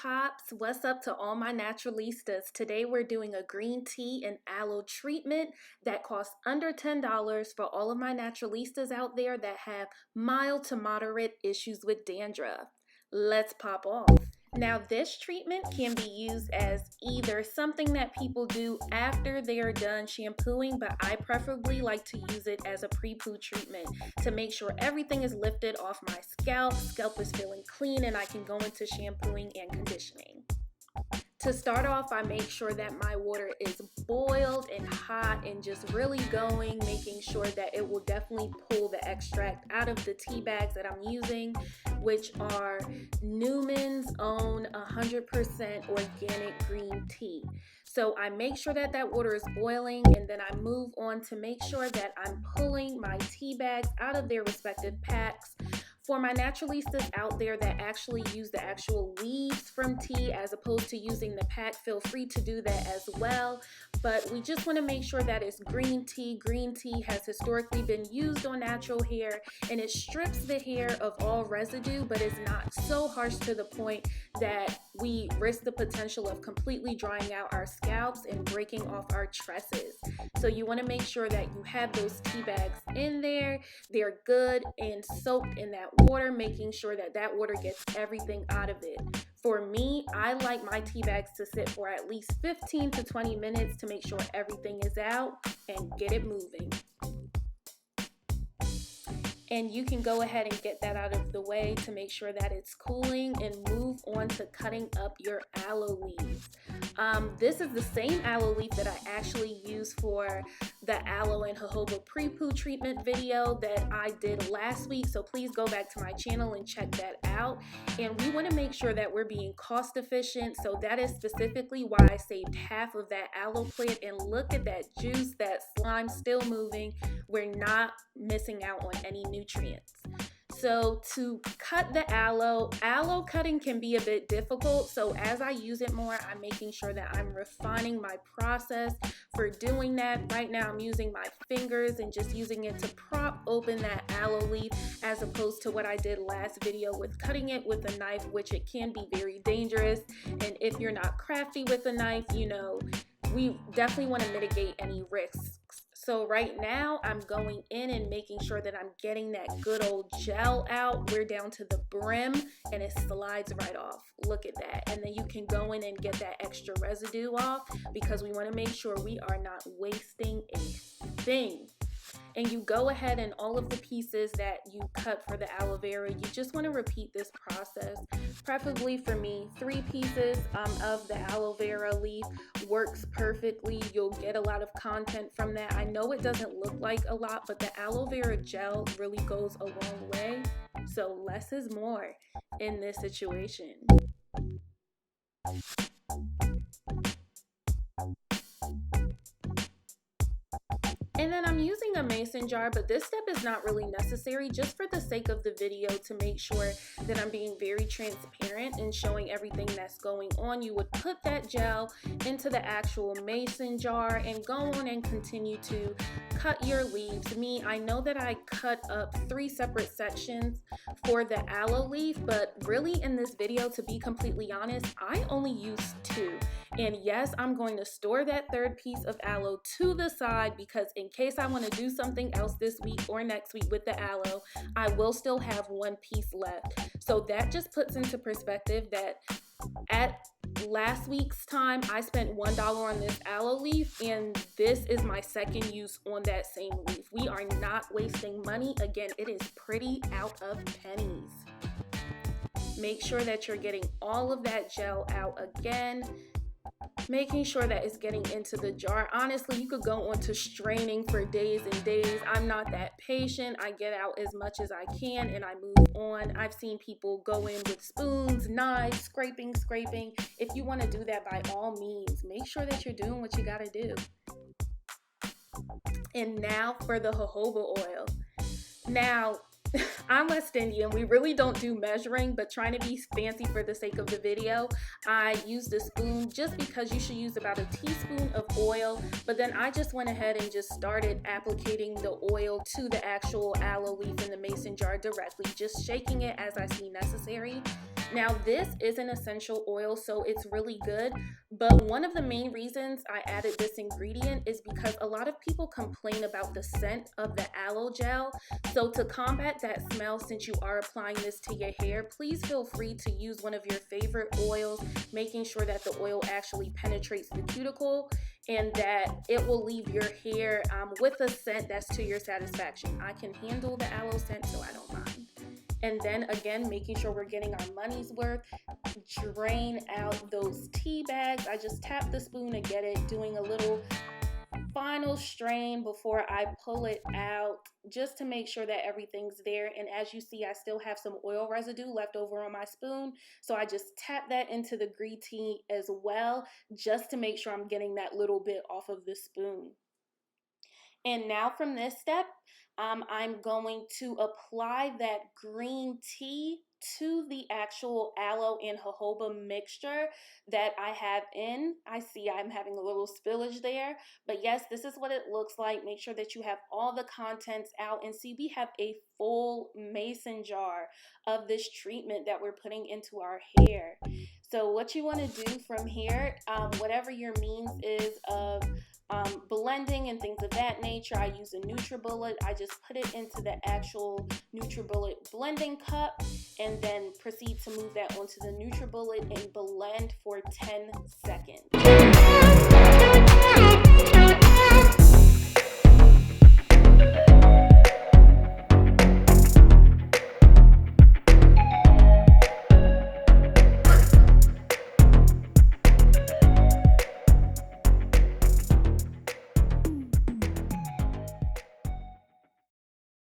LillyPops. What's up to all my naturalistas? Today we're doing a green tea and aloe treatment that costs under $10 for all of my naturalistas out there that have mild to moderate issues with dandruff. Let's pop off. Now this treatment can be used as either something that people do after they're done shampooing, but I preferably like to use it as a pre-poo treatment to make sure everything is lifted off my scalp is feeling clean, and I can go into shampooing and conditioning. To start off, I make sure that my water is boiled and hot and just really going, making sure that it will definitely pull the extract out of the tea bags that I'm using, which are Newman's Own 100% organic green tea. So I make sure that that water is boiling, and then I move on to make sure that I'm pulling my tea bags out of their respective packs. For my naturalistas out there that actually use the actual leaves from tea as opposed to using the pack, feel free to do that as well. But we just want to make sure that it's green tea. Green tea has historically been used on natural hair, and it strips the hair of all residue, but is not so harsh to the point that we risk the potential of completely drying out our scalps and breaking off our tresses. So you want to make sure that you have those tea bags in there. They're good and soaked in that water, making sure that that water gets everything out of it. For me, I like my tea bags to sit for at least 15 to 20 minutes to make sure everything is out and get it moving. And you can go ahead and get that out of the way to make sure that it's cooling and move on to cutting up your aloe leaves. This is the same aloe leaf that I actually used for the aloe and jojoba pre-poo treatment video that I did last week. So please go back to my channel and check that out. And we want to make sure that we're being cost efficient. So that is specifically why I saved half of that aloe plant. And look at that juice, that slime still moving. We're not missing out on any nutrients. So to cut the aloe cutting can be a bit difficult. So as I use it more, I'm making sure that I'm refining my process for doing that. Right now I'm using my fingers and just using it to prop open that aloe leaf, as opposed to what I did last video with cutting it with a knife, which it can be very dangerous. And if you're not crafty with a knife, you know, we definitely want to mitigate any risks. So right now I'm going in and making sure that I'm getting that good old gel out. We're down to the brim and it slides right off. Look at that. And then you can go in and get that extra residue off, because we want to make sure we are not wasting a thing. And you go ahead and all of the pieces that you cut for the aloe vera, you just want to repeat this process. Preferably for me, 3 pieces of the aloe vera leaf works perfectly. You'll get a lot of content from that. I know it doesn't look like a lot, but the aloe vera gel really goes a long way. So less is more in this situation. And then I'm using a mason jar, but this step is not really necessary, just for the sake of the video, to make sure that I'm being very transparent and showing everything that's going on. You would put that gel into the actual mason jar and go on and continue to cut your leaves. I know that I cut up 3 separate sections for the aloe leaf, but really in this video, to be completely honest, I only used 2. And yes, I'm going to store that 3rd piece of aloe to the side, because in case I want to do something else this week or next week with the aloe, I will still have 1 piece left. So that just puts into perspective that at last week's time, I spent $1 on this aloe leaf, and this is my 2nd use on that same leaf. We are not wasting money. Again, it is pretty out of pennies. Make sure that you're getting all of that gel out again, making sure that it's getting into the jar. Honestly, you could go on to straining for days and days. I'm not that patient. I get out as much as I can and I move on. I've seen people go in with spoons, knives, scraping. If you want to do that, by all means, make sure that you're doing what you got to do. And now for the jojoba oil. Now, I'm West Indian. We really don't do measuring, but trying to be fancy for the sake of the video, I used a spoon just because you should use about a teaspoon of oil. But then I just went ahead and just started applicating the oil to the actual aloe leaf in the mason jar directly, just shaking it as I see necessary. Now, this is an essential oil, so it's really good. But one of the main reasons I added this ingredient is because a lot of people complain about the scent of the aloe gel. So to combat that smell, since you are applying this to your hair, please feel free to use one of your favorite oils, making sure that the oil actually penetrates the cuticle and that it will leave your hair with a scent that's to your satisfaction. I can handle the aloe scent, so I don't mind. And then again, making sure we're getting our money's worth. Drain out those tea bags. I just tap the spoon to get it, doing a little final strain before I pull it out, just to make sure that everything's there. And as you see, I still have some oil residue left over on my spoon, so I just tap that into the green tea as well, just to make sure I'm getting that little bit off of the spoon. And now from this step, I'm going to apply that green tea to the actual aloe and jojoba mixture that I have in. I see I'm having a little spillage there, but yes, this is what it looks like. Make sure that you have all the contents out, and see we have a full mason jar of this treatment that we're putting into our hair. So what you want to do from here, whatever your means is of blending and things of that nature, I use a NutriBullet. I just put it into the actual NutriBullet blending cup and then proceed to move that onto the NutriBullet and blend for 10 seconds.